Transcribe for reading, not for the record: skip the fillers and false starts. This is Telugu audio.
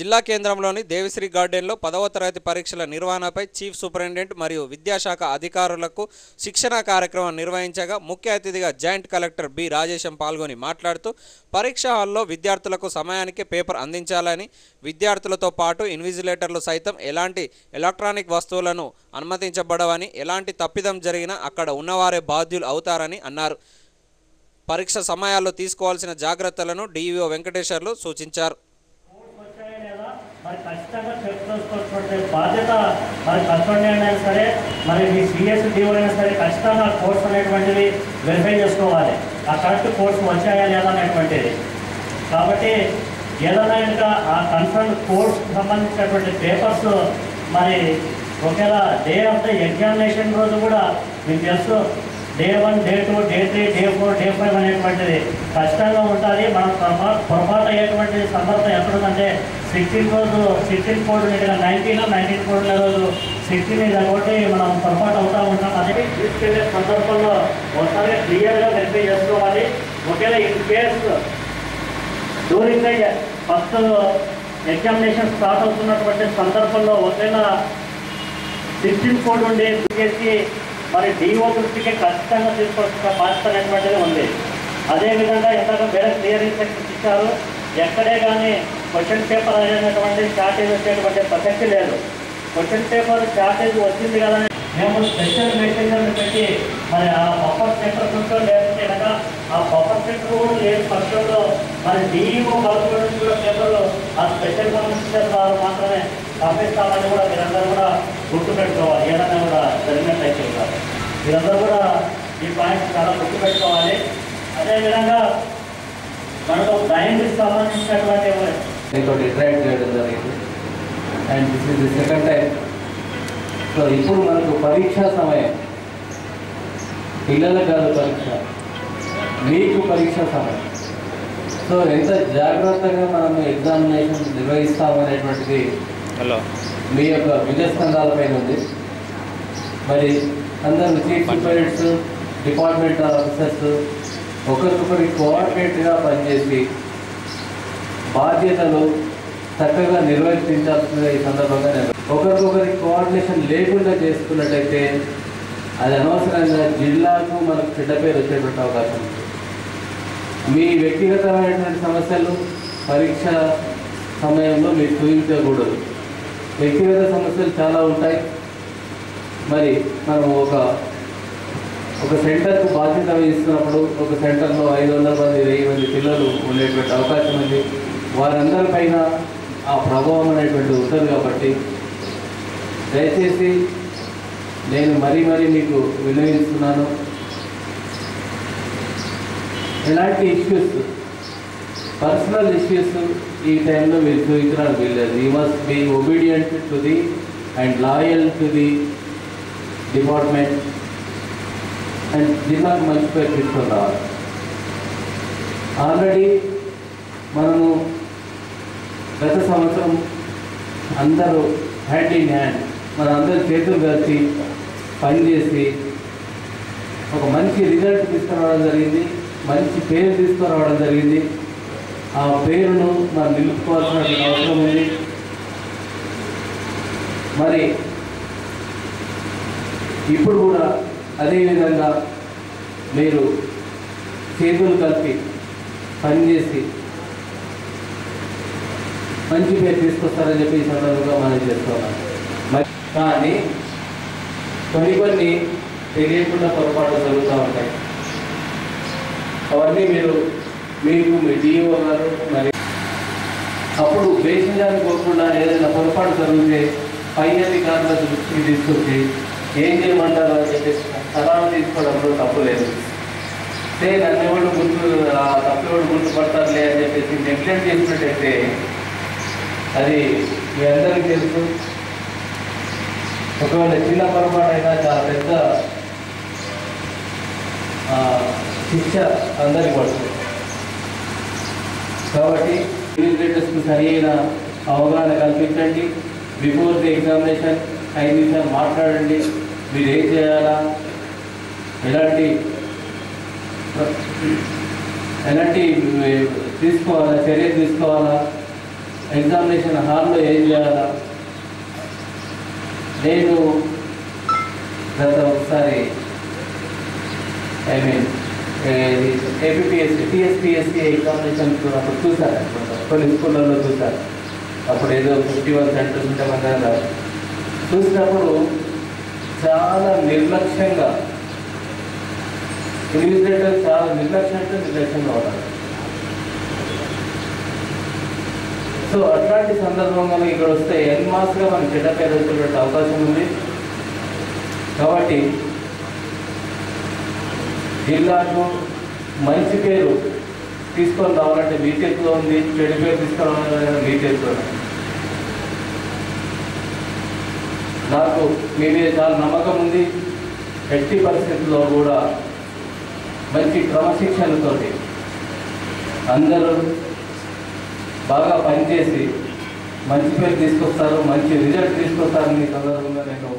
జిల్లా కేంద్రంలోని దేవిశ్రీ గార్డెన్లో 10వ తరగతి పరీక్షల నిర్వహణపై చీఫ్ సూపరింటెండెంట్ మరియు విద్యాశాఖ అధికారులకు శిక్షణ కార్యక్రమం నిర్వహించగా ముఖ్య అతిథిగా జాయింట్ కలెక్టర్ బి రాజేశం పాల్గొని మాట్లాడుతూ పరీక్ష హాల్లో విద్యార్థులకు సమయానికి పేపర్ అందించాలని, విద్యార్థులతో పాటు ఇన్విజిలేటర్లు సైతం ఎలాంటి ఎలక్ట్రానిక్ వస్తువులను అనుమతించబడవని, ఎలాంటి తప్పిదం జరిగినా అక్కడ ఉన్నవారే బాధ్యులు అవుతారని అన్నారు. పరీక్ష సమయాల్లో తీసుకోవాల్సిన జాగ్రత్తలను డిఈఓ వెంకటేశ్వర్లు సూచించారు. మరి ఖచ్చితంగా చెప్పుకోవాల్సినటువంటి బాధ్యత మరి కస్టడీ అయినా సరే, మరి మీ సిఎస్ డిఓ అయినా సరే ఖచ్చితంగా కోర్స్ అనేటువంటివి వెరిఫై చేసుకోవాలి. ఆ కరెక్ట్ కోర్స్ వచ్చాయా లేదా అనేటువంటిది. కాబట్టి ఏదైనా ఇంకా ఆ కన్సర్న్ కోర్స్ సంబంధించినటువంటి పేపర్స్ మరి ఒకవేళ డే ఆఫ్ ద ఎగ్జామినేషన్ రోజు కూడా మీకు తెలుసు day 1, day 2, day 3, day 4, day 5 అనేటువంటిది ఖచ్చితంగా ఉంటుంది. మనం పొరపాటు అయ్యేటువంటి సందర్భం ఎక్కడుందంటే 16 రోజు 16 కోడ్ ఇక్కడ 19 కోడ్ల రోజు 16 ఇది ఒకటి మనం పొరపాటు అవుతూ ఉంటాం. అదే తీసుకెళ్లే సందర్భంలో ఒకసారి క్లియర్గా వెరిఫై చేసుకోవాలి. ఒకవేళ in case during the first examination start అవుతున్నటువంటి సందర్భంలో ఒకవేళ 16 కోడ్ ఉండి చేసి మరి డిఓ దృష్టికి ఖచ్చితంగా తీసుకోవాల్సిన బాధ్యత అనేటువంటిది ఉంది. అదేవిధంగా ఇందాక వేరే క్లియర్ ఇన్స్ట్రక్షన్స్ ఇచ్చారు. ఎక్కడే కానీ క్వశ్చన్ పేపర్ అనేటువంటి షార్టేజ్ వచ్చేటువంటి ప్రసక్తి లేదు. క్వశ్చన్ పేపర్ షార్టేజ్ వచ్చింది కదా మేము స్పెషల్ మెసేజ్లను పెట్టి మరి ఆ బఫర్ సెంటర్ కొంచెం లేదంటే కనుక ఆ బఫర్ సెంటర్ కూడా లేని పక్షంలో మరి డిఈఓ వరకు కూడా పేపర్లు ఆ స్పెషల్ కమిషన్ వారు మాత్రమే పంపిస్తామని కూడా మీరందరూ కూడా గుర్తుపెట్టుకోవాలి. ఏదైనా కూడా జరిగినట్లయితే కూడా మీరందరూ కూడా ఈ పాయింట్ చాలా గుర్తుపెట్టుకోవాలి. అదేవిధంగా మనకు టైంకి సంబంధించినటువంటి ఇంటరాక్ట్ చేయడం జరిగింది. And this is the second time. So ఇప్పుడు మనకు పరీక్షా సమయం, పిల్లలకు కాదు పరీక్ష, మీకు పరీక్షా సమయం. సో ఎంత జాగ్రత్తగా మనం ఎగ్జామినేషన్ నిర్వహిస్తామనేటువంటిది మీ యొక్క విజయస్కంధాలపైన ఉంది. మరి అందరూ చీఫ్ సూపరింటెండెంట్స్, డిపార్ట్మెంటల్ ఆఫీసర్స్ ఒకరికొకరి కోఆర్డినేట్గా పనిచేసి బాధ్యతలు చక్కగా నిర్వర్తించాల్సిందిగా ఈ సందర్భంగా ఒకరికొకరి కోఆర్డినేషన్ లేకుండా చేసుకున్నట్టయితే అది అనవసరంగా జిల్లాకు మనకు చెడ్డ పేరు వచ్చేటువంటి అవకాశం ఉంది. మీ వ్యక్తిగతమైనటువంటి సమస్యలు పరీక్ష సమయంలో మీరు చూపించకూడదు. వ్యక్తిగత సమస్యలు చాలా ఉంటాయి. మరి మనం ఒక సెంటర్కు బాధ్యత వహిస్తున్నప్పుడు ఒక సెంటర్లో 500 మంది 1000 మంది పిల్లలు ఉండేటువంటి అవకాశం ఉంది. వారందరిపైన ఆ ప్రభావం అనేటువంటి ఉంటుంది. కాబట్టి దయచేసి నేను మరీ మీకు విన్నవిస్తున్నాను, ఎలాంటి ఇష్యూస్, పర్సనల్ ఇష్యూస్ ఈ టైంలో మీరు చూపించడానికి వీల్లేదు. You must be obedient to the and loyal to the department and జిల్లాకు మంచి పేరు తీసుకొని రావాలి. ఆల్రెడీ మనము గత సంవత్సరం అందరూ హ్యాండ్ ఇన్ హ్యాండ్ మనందరూ చేతులు కలిసి పనిచేసి ఒక మంచి రిజల్ట్ తీసుకురావడం జరిగింది, మంచి పేరు తీసుకురావడం జరిగింది. ఆ పేరును మనం నిలుపుకోవాల్సిన అవసరం ఉంది. మరి ఇప్పుడు కూడా అదేవిధంగా మీరు చేతులు కలిపి పనిచేసి మంచి పేరు తీసుకొస్తారని చెప్పి ఈ సందర్భంగా మనం చేస్తున్నాం. కానీ కొన్ని తెలియకుండా పొరపాటు జరుగుతూ ఉంటాయి. అవన్నీ మీకు మీ డిఓ గారు మరి అప్పుడు వేసిందని కోరకుండా ఏదైనా పొరపాటు జరిగితే పై అధికారుల దృష్టికి తీసుకొచ్చి ఏం చేయమంటారు అని చెప్పేసి సలహా తీసుకోవడంలో తప్పు లేదు. నన్ను ఎవరు తప్పు ఎవరు గుర్తుపడతారులే అని చెప్పేసి నెగ్లెక్ట్ చేసినట్టయితే అది మీ అందరికీ తెలుసు. ఒకవేళ చిన్న పొరపాటు అయినా చాలా పెద్ద శిక్ష అందరికీ పడుతుంది. కాబట్టి ఇన్విజిలేటర్స్కి సరైన అవగాహన కల్పించండి. బిఫోర్ ది ఎగ్జామినేషన్ 5 నిమిషాలు మాట్లాడండి. మీరు ఏం చేయాలా, ఎలాంటి తీసుకోవాలా, చర్యలు తీసుకోవాలా, ఎగ్జామినేషన్ హాల్లో ఏం చేయాలా? నేను గత ఒకసారి ఏపీఎస్సి టీఎస్పీఎస్సీ ఎగ్జామినేషన్ అప్పుడు చూశారు అనుకుంటా, కొన్ని స్కూళ్ళల్లో చూశారు. అప్పుడు ఏదో 51 సెంటర్స్ ఉంటే మన దగ్గర చూసినప్పుడు చాలా నిర్లక్ష్యంగా ఇన్విజిలేటర్ చాలా నిర్లక్ష్యంగా ఉన్నారు. సో అట్లాంటి సందర్భంగా ఇక్కడ వస్తే ఎన్మాస్గా మనకి చెడ్డ పేరు వచ్చేటువంటి అవకాశం ఉంది. కాబట్టి జిల్లాకు మంచి పేరు తీసుకొని రావాలంటే మీ చేతిలో ఉంది, చెడు పేరు తీసుకురావాలంటే మీ చేతిలో ఉంది. నాకు మీ మీద చాలా నమ్మకం ఉంది. ఎట్టి పరిస్థితుల్లో కూడా మంచి క్రమశిక్షణతో అందరూ బాగా పనిచేసి మంచి పేరు తీసుకొస్తారు, మంచి రిజల్ట్ తీసుకొస్తారని సందర్భంగా నేను